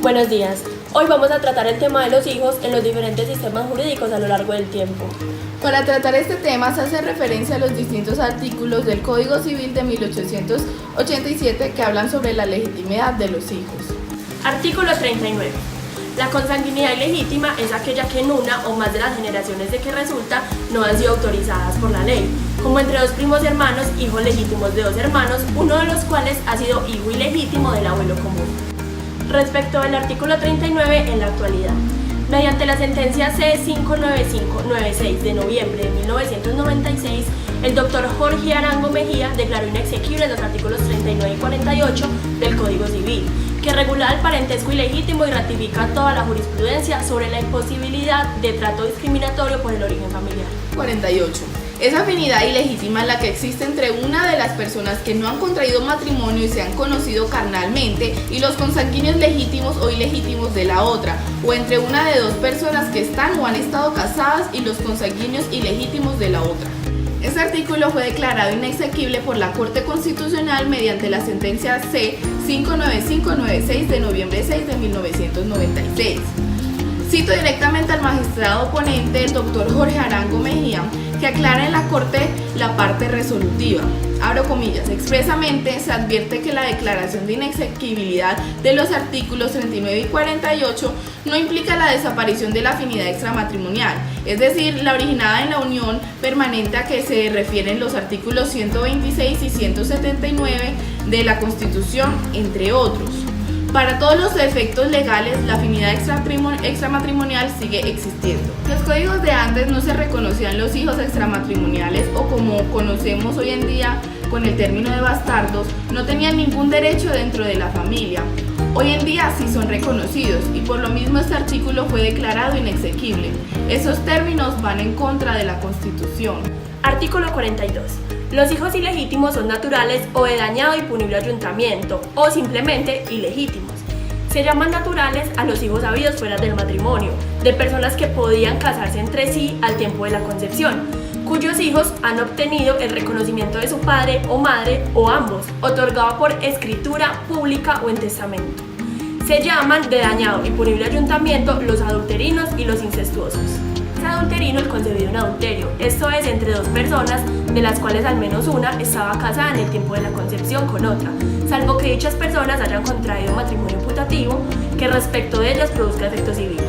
Buenos días. Hoy vamos a tratar el tema de los hijos en los diferentes sistemas jurídicos a lo largo del tiempo. Para tratar este tema se hace referencia a los distintos artículos del Código Civil de 1887 que hablan sobre la legitimidad de los hijos. Artículo 39. La consanguinidad ilegítima es aquella que en una o más de las generaciones de que resulta no han sido autorizadas por la ley, como entre dos primos hermanos, hijos legítimos de dos hermanos, uno de los cuales ha sido hijo ilegítimo del abuelo común. Respecto al artículo 39, en la actualidad, mediante la sentencia C-59596 de noviembre de 1996, el doctor Jorge Arango Mejía declaró inexequibles los artículos 39 y 48 del Código Civil, que regula el parentesco ilegítimo y ratifica toda la jurisprudencia sobre la imposibilidad de trato discriminatorio por el origen familiar. 48. Esa afinidad ilegítima es la que existe entre una de las personas que no han contraído matrimonio y se han conocido carnalmente y los consanguíneos legítimos o ilegítimos de la otra, o entre una de dos personas que están o han estado casadas y los consanguíneos ilegítimos de la otra. Este artículo fue declarado inexequible por la Corte Constitucional mediante la sentencia C-59596 de noviembre 6 de 1996. Cito directamente al magistrado ponente, el doctor Jorge Arango Mejía, que aclara en la Corte la parte resolutiva. Abro comillas, expresamente se advierte que la declaración de inexequibilidad de los artículos 39 y 48 no implica la desaparición de la afinidad extramatrimonial, es decir, la originada en la unión permanente a que se refieren los artículos 126 y 179 de la Constitución, entre otros. Para todos los efectos legales, la afinidad extramatrimonial sigue existiendo. Los códigos de antes no se reconocían los hijos extramatrimoniales o, como conocemos hoy en día con el término de bastardos, no tenían ningún derecho dentro de la familia. Hoy en día sí son reconocidos y por lo mismo este artículo fue declarado inexequible. Esos términos van en contra de la Constitución. Artículo 42. Los hijos ilegítimos son naturales o de dañado y punible ayuntamiento, o simplemente ilegítimos. Se llaman naturales a los hijos habidos fuera del matrimonio, de personas que podían casarse entre sí al tiempo de la concepción, cuyos hijos han obtenido el reconocimiento de su padre o madre o ambos, otorgado por escritura pública o en testamento. Se llaman de dañado y punible ayuntamiento los adulterinos y los incestuosos. Es adulterino el concebido en adulterio, esto es entre dos personas de las cuales al menos una estaba casada en el tiempo de la concepción con otra, salvo que dichas personas hayan contraído matrimonio putativo que respecto de ellas produzca efectos civiles.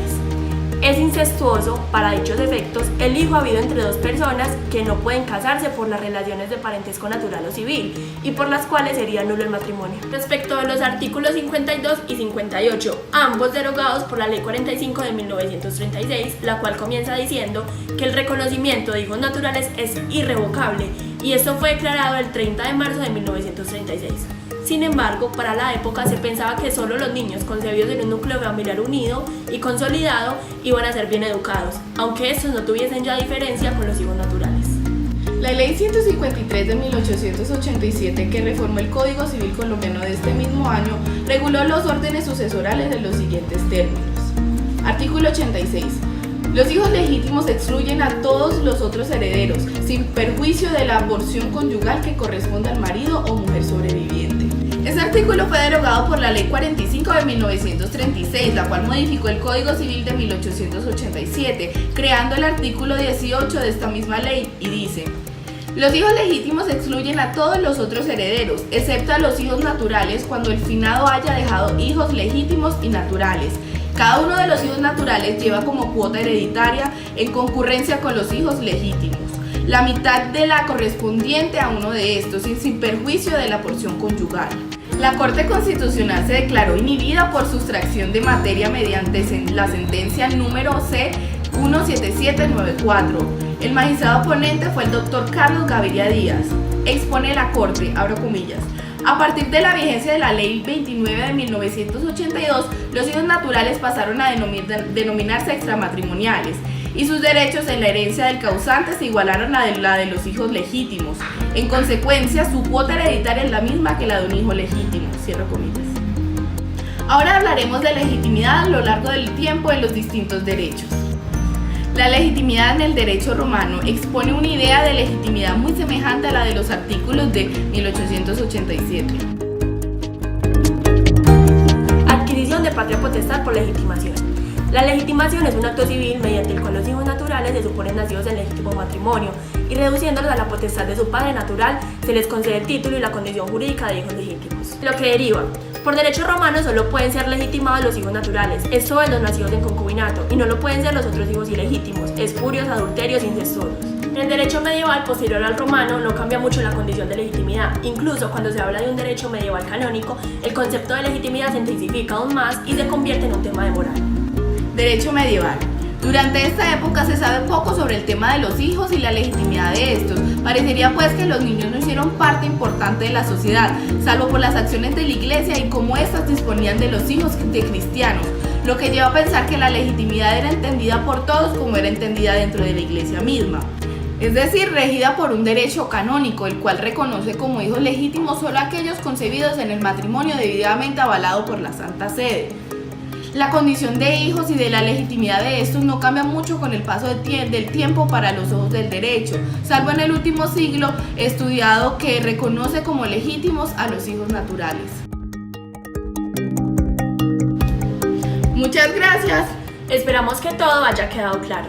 Es incestuoso, para dichos efectos, el hijo habido entre dos personas que no pueden casarse por las relaciones de parentesco natural o civil y por las cuales sería nulo el matrimonio. Respecto a los artículos 52 y 58, ambos derogados por la Ley 45 de 1936, la cual comienza diciendo que el reconocimiento de hijos naturales es irrevocable y esto fue declarado el 30 de marzo de 1936. Sin embargo, para la época se pensaba que solo los niños concebidos en un núcleo familiar unido y consolidado iban a ser bien educados, aunque estos no tuviesen ya diferencia con los hijos naturales. La Ley 153 de 1887, que reformó el Código Civil colombiano de este mismo año, reguló los órdenes sucesorales en los siguientes términos. Artículo 86. Los hijos legítimos excluyen a todos los otros herederos, sin perjuicio de la porción conyugal que corresponda al marido o mujer sobreviviente. Este artículo fue derogado por la Ley 45 de 1936, la cual modificó el Código Civil de 1887, creando el artículo 18 de esta misma ley, y dice: los hijos legítimos excluyen a todos los otros herederos, excepto a los hijos naturales, cuando el finado haya dejado hijos legítimos y naturales. Cada uno de los hijos naturales lleva como cuota hereditaria, en concurrencia con los hijos legítimos, la mitad de la correspondiente a uno de estos, sin perjuicio de la porción conyugal. La Corte Constitucional se declaró inhibida por sustracción de materia mediante la sentencia número C-17794. El magistrado ponente fue el doctor Carlos Gaviria Díaz. Expone la Corte, abro comillas: a partir de la vigencia de la Ley 29 de 1982, los hijos naturales pasaron a denominarse extramatrimoniales y sus derechos en la herencia del causante se igualaron a la de los hijos legítimos. En consecuencia, su cuota hereditaria es la misma que la de un hijo legítimo. Cierro comillas. Ahora hablaremos de legitimidad a lo largo del tiempo en los distintos derechos. La legitimidad en el derecho romano expone una idea de legitimidad muy semejante a la de los artículos de 1887. Adquisición de de patria potestad por legitimación. La legitimación es un acto civil mediante el cual los hijos naturales se suponen nacidos en legítimo matrimonio y reduciéndolos a la potestad de su padre natural se les concede el título y la condición jurídica de hijos legítimos. Lo que deriva: por derecho romano solo pueden ser legitimados los hijos naturales, esto es, los nacidos en concubinato, y no lo pueden ser los otros hijos ilegítimos, espurios, adulterios, incestuosos. En el derecho medieval posterior al romano no cambia mucho la condición de legitimidad. Incluso cuando se habla de un derecho medieval canónico, el concepto de legitimidad se intensifica aún más y se convierte en un tema de moral. Derecho medieval. Durante esta época se sabe poco sobre el tema de los hijos y la legitimidad de estos. Parecería pues que los niños no hicieron parte importante de la sociedad, salvo por las acciones de la iglesia y cómo éstas disponían de los hijos de cristianos, lo que lleva a pensar que la legitimidad era entendida por todos como era entendida dentro de la iglesia misma. Es decir, regida por un derecho canónico, el cual reconoce como hijos legítimos solo aquellos concebidos en el matrimonio debidamente avalado por la Santa Sede. La condición de hijos y de la legitimidad de estos no cambia mucho con el paso del tiempo para los ojos del derecho, salvo en el último siglo estudiado que reconoce como legítimos a los hijos naturales. Muchas gracias. Esperamos que todo haya quedado claro.